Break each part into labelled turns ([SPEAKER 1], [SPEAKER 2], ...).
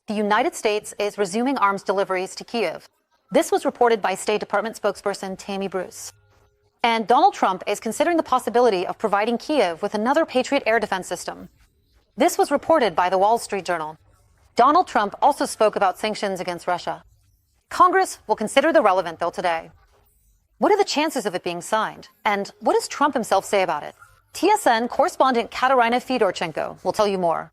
[SPEAKER 1] the United States is resuming arms deliveries to Kyiv. This was reported by State Department spokesperson Tammy Bruce. And Donald Trump is considering the possibility of providing Kyiv with another Patriot air defense system. This was reported by the Wall Street Journal. Donald Trump also spoke about sanctions against Russia. Congress will consider the relevant bill today. What are the chances of it being signed? And what does Trump himself say about it? TSN correspondent Kateryna Fedorchenko will tell you more.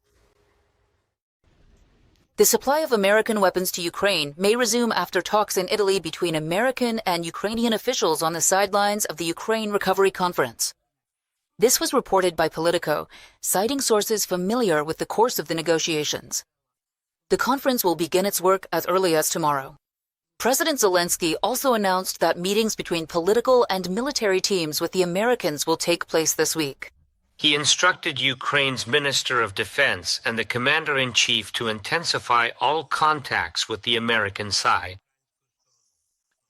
[SPEAKER 2] The supply of American weapons to Ukraine may resume after talks in Italy between American and Ukrainian officials on the sidelines of the Ukraine Recovery Conference. This was reported by Politico, citing sources familiar with the course of the negotiations. The conference will begin its work as early as tomorrow. President Zelensky also announced that meetings between political and military teams with the Americans will take place this week.
[SPEAKER 3] He instructed Ukraine's Minister of Defense and the Commander-in-Chief to intensify all contacts with the American side.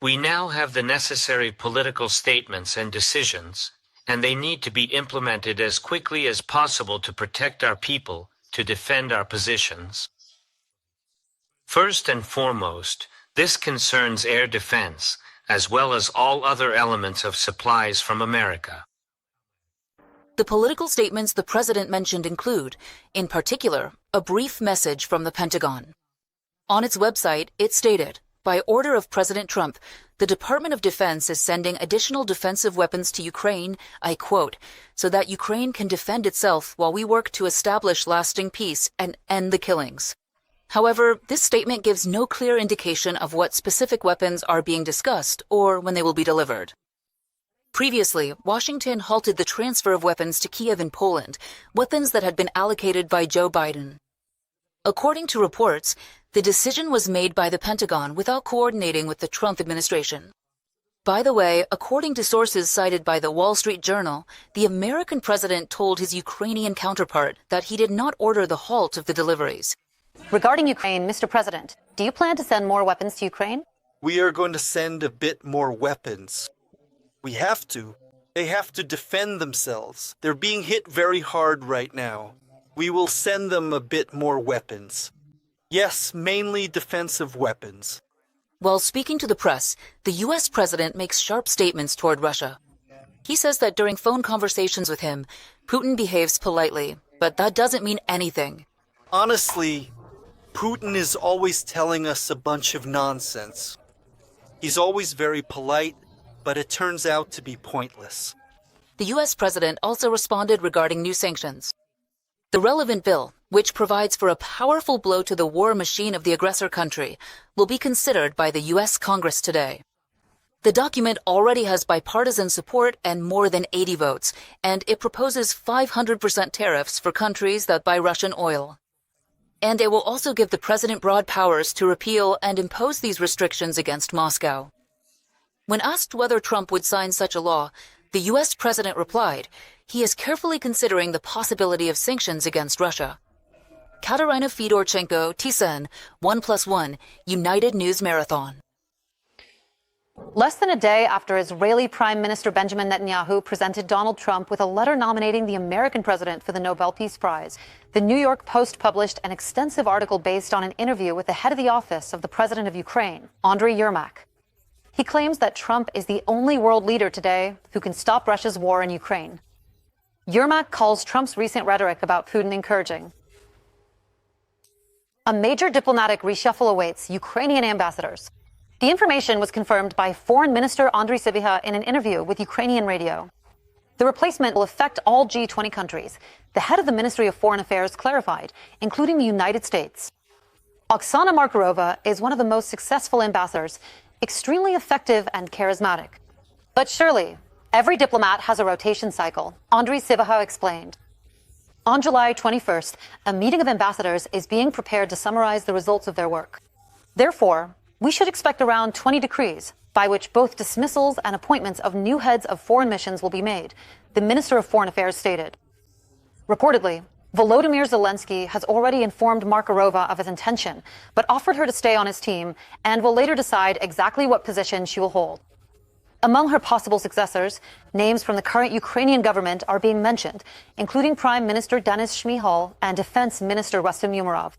[SPEAKER 3] We now have the necessary political statements and decisions, and they need to be implemented as quickly as possible to protect our people, to defend our positions. First and foremost, this concerns air defense, as well as all other elements of supplies from America.
[SPEAKER 2] The political statements the president mentioned include, in particular, a brief message from the Pentagon. On its website, it stated, by order of President Trump, the Department of Defense is sending additional defensive weapons to Ukraine, I quote, so that Ukraine can defend itself while we work to establish lasting peace and end the killings. However, this statement gives no clear indication of what specific weapons are being discussed or when they will be delivered. Previously, Washington halted the transfer of weapons to Kyiv in Poland, weapons that had been allocated by Joe Biden. According to reports, the decision was made by the Pentagon without coordinating with the Trump administration. By the way, according to sources cited by the Wall Street Journal, the American president told his Ukrainian counterpart that he did not order the halt of the deliveries.
[SPEAKER 1] Regarding Ukraine, Mr. President, do you plan to send more weapons to Ukraine?
[SPEAKER 4] We are going to send a bit more weapons. We have to. They have to defend themselves. They're being hit very hard right now. We will send them a bit more weapons. Yes, mainly defensive weapons.
[SPEAKER 2] While speaking to the press, the U.S. president makes sharp statements toward Russia. He says that during phone conversations with him, Putin behaves politely, but that doesn't mean anything.
[SPEAKER 4] Honestly, Putin is always telling us a bunch of nonsense. He's always very polite, but it turns out to be pointless.
[SPEAKER 2] The U.S. president also responded regarding new sanctions. The relevant bill, which provides for a powerful blow to the war machine of the aggressor country, will be considered by the U.S. Congress today. The document already has bipartisan support and more than 80 votes, and it proposes 500% tariffs for countries that buy Russian oil. And it will also give the president broad powers to repeal and impose these restrictions against Moscow. When asked whether Trump would sign such a law, the U.S. president replied, he is carefully considering the possibility of sanctions against Russia. Kateryna Fedorchenko, TSN, 1+1, United News Marathon.
[SPEAKER 1] Less than a day after Israeli Prime Minister Benjamin Netanyahu presented Donald Trump with a letter nominating the American president for the Nobel Peace Prize, the New York Post published an extensive article based on an interview with the head of the office of the president of Ukraine, Andriy Yermak. He claims that Trump is the only world leader today who can stop Russia's war in Ukraine. Yermak calls Trump's recent rhetoric about Putin encouraging. A major diplomatic reshuffle awaits Ukrainian ambassadors. The information was confirmed by Foreign Minister Andriy Sybiha in an interview with Ukrainian radio. The replacement will affect all G20 countries, the head of the Ministry of Foreign Affairs clarified, including the United States. Oksana Markarova is one of the most successful ambassadors, extremely effective and charismatic. But surely, every diplomat has a rotation cycle, Andriy Sybiha explained. On July 21st, a meeting of ambassadors is being prepared to summarize the results of their work. Therefore, we should expect around 20 decrees, by which both dismissals and appointments of new heads of foreign missions will be made, the Minister of Foreign Affairs stated. Reportedly, Volodymyr Zelensky has already informed Markarova of his intention, but offered her to stay on his team and will later decide exactly what position she will hold. Among her possible successors, names from the current Ukrainian government are being mentioned, including Prime Minister Denis Shmyhal and Defense Minister Rustem Umerov.